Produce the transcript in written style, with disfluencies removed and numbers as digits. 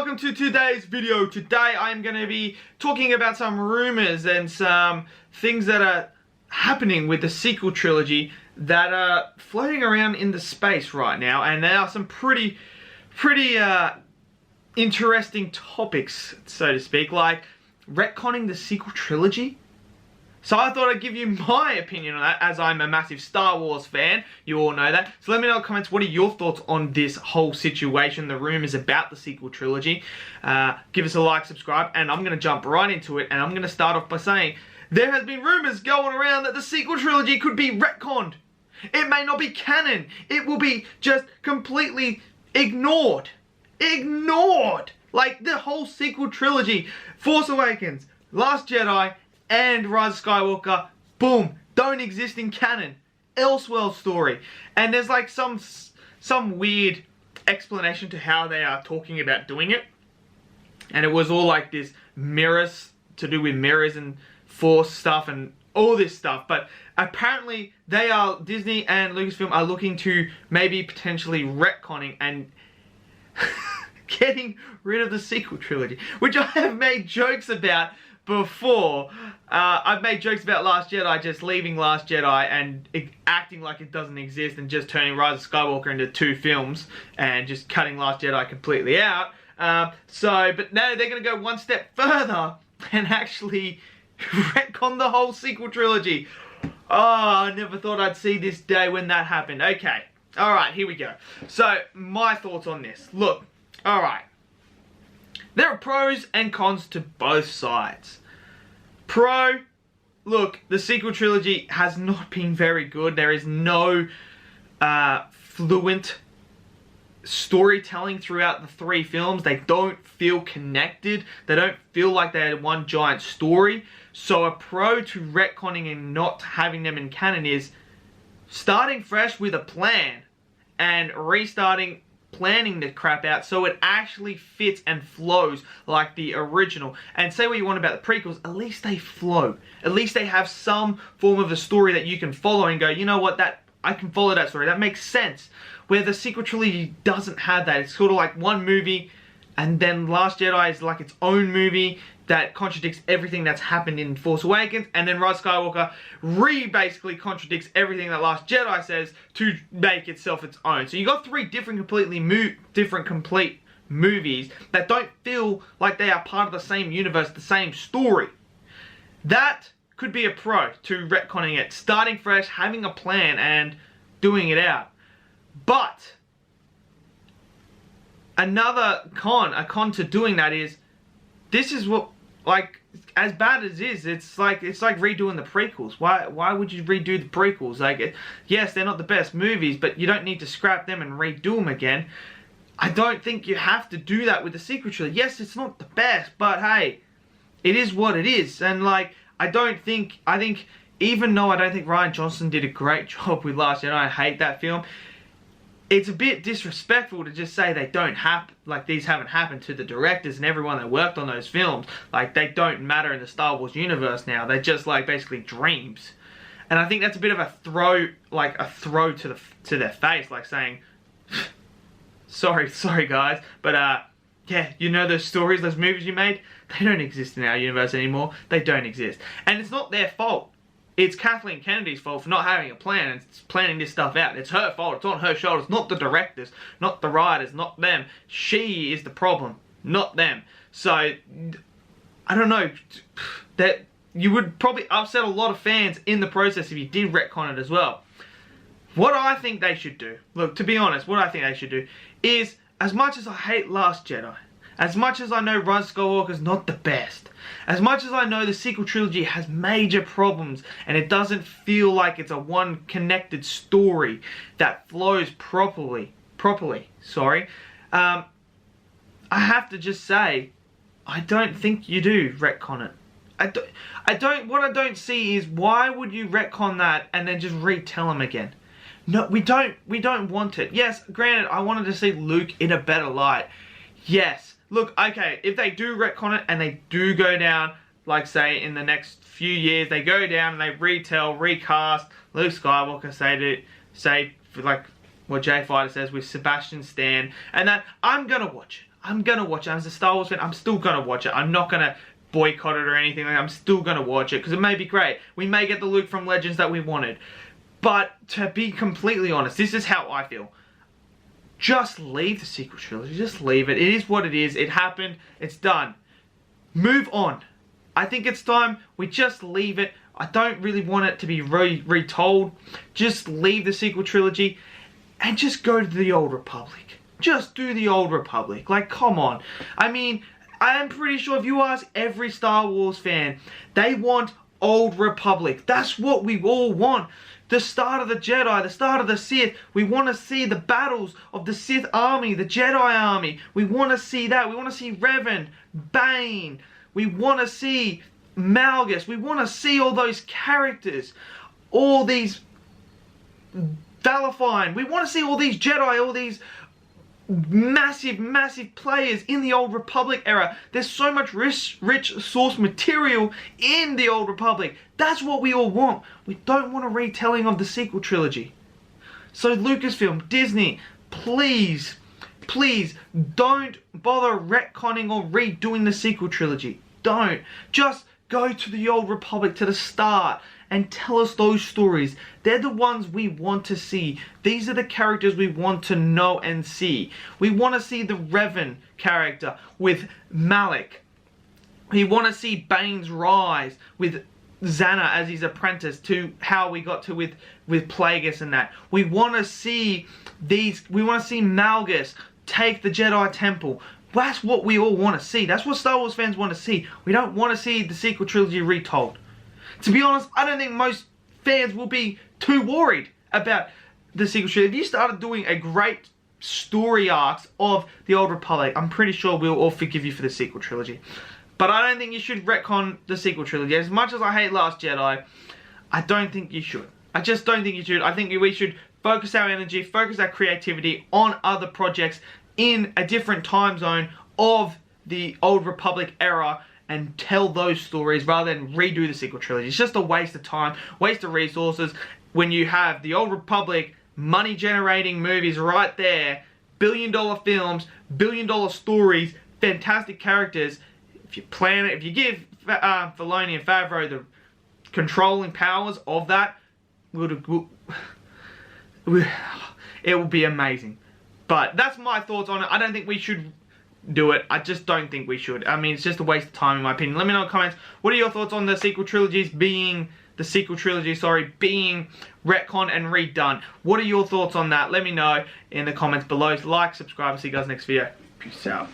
welcome to today's video. Today I'm going to be talking about some rumors and some things that are happening with the sequel trilogy that are floating around in the space right now, and there are some pretty interesting topics, so to speak, like retconning the sequel trilogy. So I thought I'd give you my opinion on that, as I'm a massive Star Wars fan. You all know that. So let me know in the comments, what are your thoughts on this whole situation, the rumors about the sequel trilogy. Give us a like, subscribe, and I'm going to jump right into it. And I'm going to start off by saying, there has been rumors going around that the sequel trilogy could be retconned. It may not be canon. It will be just completely ignored. Ignored! Like, the whole sequel trilogy, Force Awakens, Last Jedi, and Rise of Skywalker, boom, don't exist in canon. Elseworld story. And there's like some weird explanation to how they are talking about doing it. And it was all like this mirrors, to do with mirrors and Force stuff and all this stuff. But apparently Disney and Lucasfilm are looking to maybe potentially retconning and getting rid of the sequel trilogy, which I have made jokes about before. I've made jokes about Last Jedi, just leaving Last Jedi and acting like it doesn't exist and just turning Rise of Skywalker into 2 films and just cutting Last Jedi completely out. But now they're going to go one step further and actually retcon the whole sequel trilogy. Oh, I never thought I'd see this day when that happened. Okay, alright, here we go. So, my thoughts on this. Look, alright. There are pros and cons to both sides. Pro, look, the sequel trilogy has not been very good. There is no fluent storytelling throughout the 3 films. They don't feel connected. They don't feel like they're one giant story. So a pro to retconning and not having them in canon is starting fresh with a plan and restarting, planning the crap out so it actually fits and flows like the original. And say what you want about the prequels, at least they flow. At least they have some form of a story that you can follow and go, you know what, that I can follow that story. That makes sense. Where the sequel trilogy doesn't have that. It's sort of like one movie, and then Last Jedi is like its own movie that contradicts everything that's happened in Force Awakens, and then Rise of Skywalker basically contradicts everything that Last Jedi says to make itself its own. So you got 3 different complete movies that don't feel like they are part of the same universe, the same story. That could be a pro to retconning it, starting fresh, having a plan, and doing it out. But another con, a con to doing that is, this is what, like, as bad as it is, it's like redoing the prequels. Why would you redo the prequels? Like, yes, they're not the best movies, but you don't need to scrap them and redo them again. I don't think you have to do that with the sequel trilogy. Yes, it's not the best, but hey, it is what it is. And like, I think even though I don't think Rian Johnson did a great job with Last Jedi, I hate that film. It's a bit disrespectful to just say they don't happen, like these haven't happened to the directors and everyone that worked on those films. Like, they don't matter in the Star Wars universe now. They're just like basically dreams. And I think that's a bit of a throw to their face, like saying, sorry guys, but yeah, you know those stories, those movies you made, they don't exist in our universe anymore. They don't exist. And it's not their fault. It's Kathleen Kennedy's fault for not having a plan and planning this stuff out. It's her fault. It's on her shoulders. Not the directors, not the writers, not them. She is the problem, not them. So, I don't know. That you would probably upset a lot of fans in the process if you did retcon it as well. What I think they should do, look, to be honest, what I think they should do is, as much as I hate Last Jedi, as much as I know Rise of Skywalker is not the best, as much as I know the sequel trilogy has major problems and it doesn't feel like it's a one connected story that flows properly, I have to just say, I don't think you do retcon it. What I don't see is, why would you retcon that and then just retell them again? No, we don't want it. Yes, granted, I wanted to see Luke in a better light. Yes. Look, okay, if they do retcon it and they do go down, like say in the next few years, they go down and they recast Luke Skywalker, say like what J Fighter says with Sebastian Stan, and that, I'm gonna watch it. I'm gonna watch it. As a Star Wars fan, I'm still gonna watch it. I'm not gonna boycott it or anything. Like, I'm still gonna watch it because it may be great. We may get the Luke from Legends that we wanted. But to be completely honest, this is how I feel. Just leave the sequel trilogy. Just leave it. It is what it is. It happened. It's done. Move on. I think it's time we just leave it. I don't really want it to be retold. Just leave the sequel trilogy and just go to the Old Republic. Just do the Old Republic. Like, come on. I mean, I am pretty sure if you ask every Star Wars fan, they want Old Republic. That's what we all want. The start of the Jedi, the start of the Sith. We want to see the battles of the Sith army, the Jedi army. We want to see that. We want to see Revan, Bane. We want to see Malgus. We want to see all those characters. All these Valafine. We want to see all these Jedi, all these massive players in the Old Republic era. There's so much rich source material in the Old Republic. That's what we all want. We don't want a retelling of the sequel trilogy. So Lucasfilm, Disney, please don't bother retconning or redoing the sequel trilogy. Don't. Just go to the Old Republic, to the start, and tell us those stories. They're the ones we want to see. These are the characters we want to know and see. We want to see the Revan character with Malik. We want to see Bane's rise with Xana as his apprentice, to how we got to with Plagueis and that. We want to see Malgus take the Jedi Temple. That's what we all want to see. That's what Star Wars fans want to see. We don't want to see the sequel trilogy retold. To be honest, I don't think most fans will be too worried about the sequel trilogy. If you started doing a great story arcs of the Old Republic, I'm pretty sure we'll all forgive you for the sequel trilogy. But I don't think you should retcon the sequel trilogy. As much as I hate Last Jedi, I don't think you should. I just don't think you should. I think we should focus our energy, focus our creativity on other projects in a different time zone of the Old Republic era and tell those stories rather than redo the sequel trilogy. It's just a waste of time, waste of resources when you have the Old Republic money generating movies right there, billion-dollar films, billion-dollar stories, fantastic characters. If you plan it, if you give Filoni and Favreau the controlling powers of that, it will be amazing. But that's my thoughts on it. I don't think we should do it. I just don't think we should. I mean, it's just a waste of time in my opinion. Let me know in the comments, what are your thoughts on the sequel trilogies being retconned and redone? What are your thoughts on that? Let me know in the comments below. Like, subscribe, see you guys next video. Peace out.